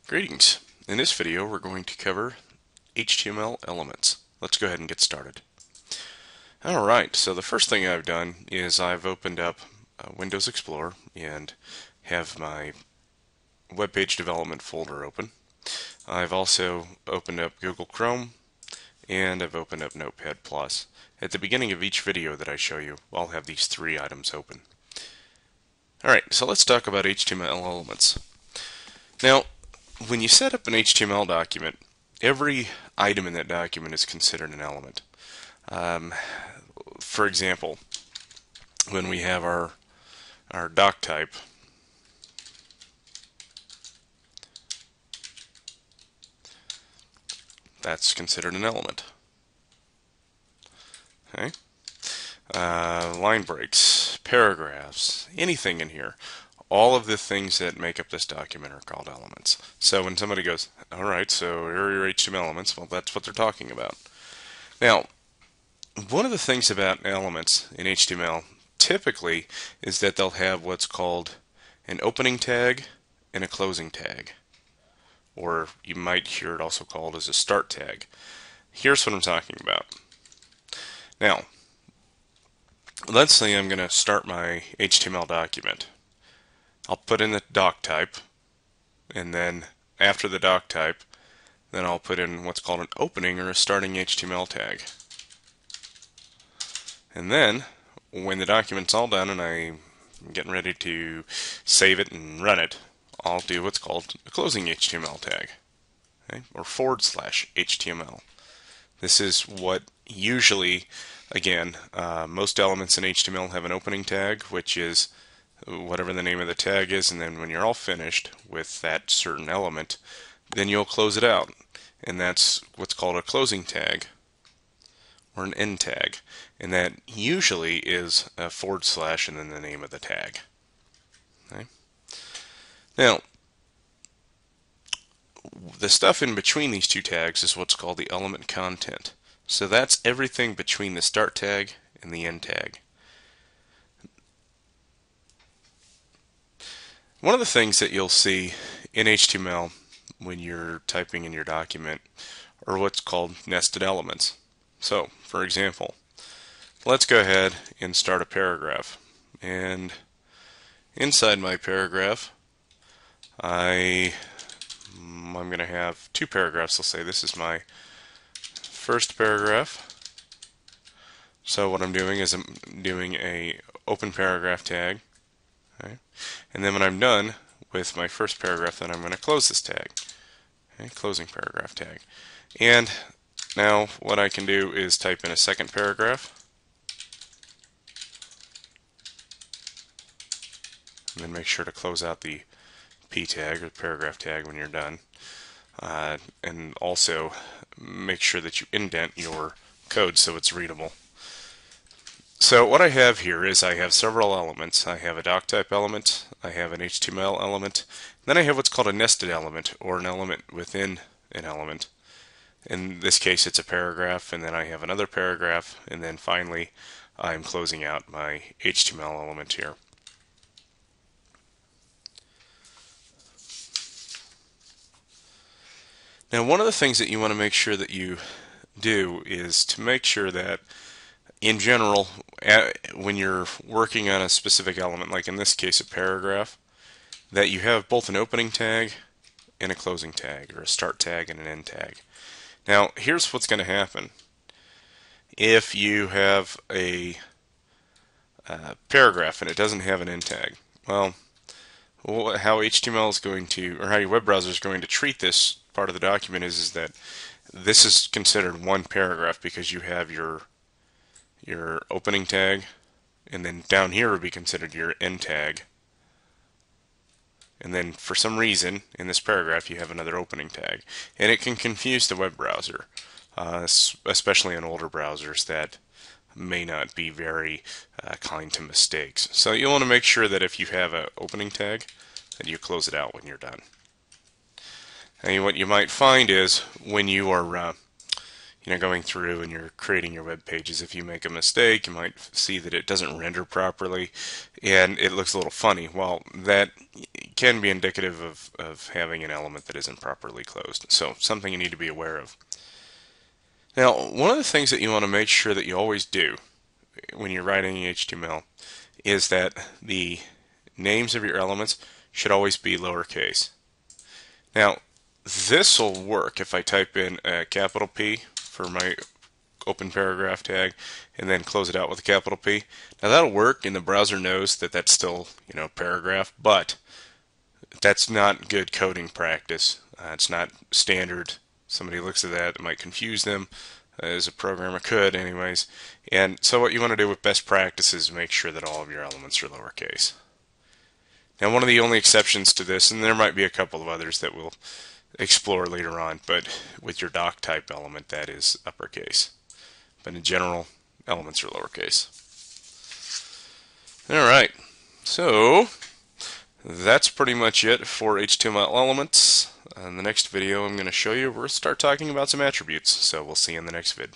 Greetings. In this video we're going to cover HTML elements. Let's go ahead and get started. Alright, so the first thing I've done is I've opened up Windows Explorer and have my web page development folder open. I've also opened up Google Chrome and I've opened up Notepad+. At the beginning of each video that I show you, I'll have these three items open. Alright, so let's talk about HTML elements. Now, when you set up an HTML document, every item in that document is considered an element. For example, when we have our doc type, that's considered an element. Okay. Line breaks, paragraphs, anything in here. All of the things that make up this document are called elements. So when somebody goes, alright, so here are your HTML elements, well, that's what they're talking about. Now, one of the things about elements in HTML typically is that they'll have what's called an opening tag and a closing tag. Or you might hear it also called as a start tag. Here's what I'm talking about. Now, let's say I'm going to start my HTML document. I'll put in the doc type, and then after the doc type, then I'll put in what's called an opening or a starting HTML tag. And then, when the document's all done and I'm getting ready to save it and run it, I'll do what's called a closing HTML tag, okay? Or /HTML. This is what usually, again, most elements in HTML have an opening tag, which is whatever the name of the tag is, and then when you're all finished with that certain element, then you'll close it out. And that's what's called a closing tag or an end tag. And that usually is a / and then the name of the tag. Okay? Now, the stuff in between these two tags is what's called the element content. So that's everything between the start tag and the end tag. One of the things that you'll see in HTML when you're typing in your document are what's called nested elements. So, for example, let's go ahead and start a paragraph. And inside my paragraph, I'm going to have two paragraphs. Let's say this is my first paragraph. So what I'm doing is I'm doing a open paragraph tag. Okay. And then when I'm done with my first paragraph, then I'm going to close this tag. Okay, closing paragraph tag. And now what I can do is type in a second paragraph. And then make sure to close out the P tag or paragraph tag when you're done. And also make sure that you indent your code so it's readable. So what I have here is I have several elements. I have a doc type element, I have an HTML element, then I have what's called a nested element, or an element within an element. In this case it's a paragraph, and then I have another paragraph, and then finally I'm closing out my HTML element here. Now, one of the things that you want to make sure that you do is to make sure that in general, when you're working on a specific element, like in this case a paragraph, that you have both an opening tag and a closing tag, or a start tag and an end tag. Now, here's what's going to happen. If you have a paragraph and it doesn't have an end tag, well, how HTML is going to, or how your web browser is going to treat this part of the document is that this is considered one paragraph because you have your opening tag, and then down here would be considered your end tag. And then for some reason in this paragraph you have another opening tag. And it can confuse the web browser, especially on older browsers that may not be very kind to mistakes. So you'll want to make sure that if you have an opening tag, that you close it out when you're done. And what you might find is when you are going through and you're creating your web pages, if you make a mistake, you might see that it doesn't render properly and it looks a little funny. Well, that can be indicative of having an element that isn't properly closed. So something you need to be aware of. Now, one of the things that you want to make sure that you always do when you're writing HTML is that the names of your elements should always be lowercase. Now, this will work if I type in a capital P for my open paragraph tag and then close it out with a capital P. Now that'll work and the browser knows that that's still, paragraph, but that's not good coding practice. It's not standard. Somebody looks at that, it might confuse them, as a programmer could anyways. And so what you want to do with best practices is make sure that all of your elements are lowercase. Now one of the only exceptions to this, and there might be a couple of others that we'll explore later on, but with your doc type element that is uppercase. But in general, elements are lowercase. Alright, so that's pretty much it for HTML elements. In the next video I'm going to show you, we'll start talking about some attributes, so we'll see you in the next vid.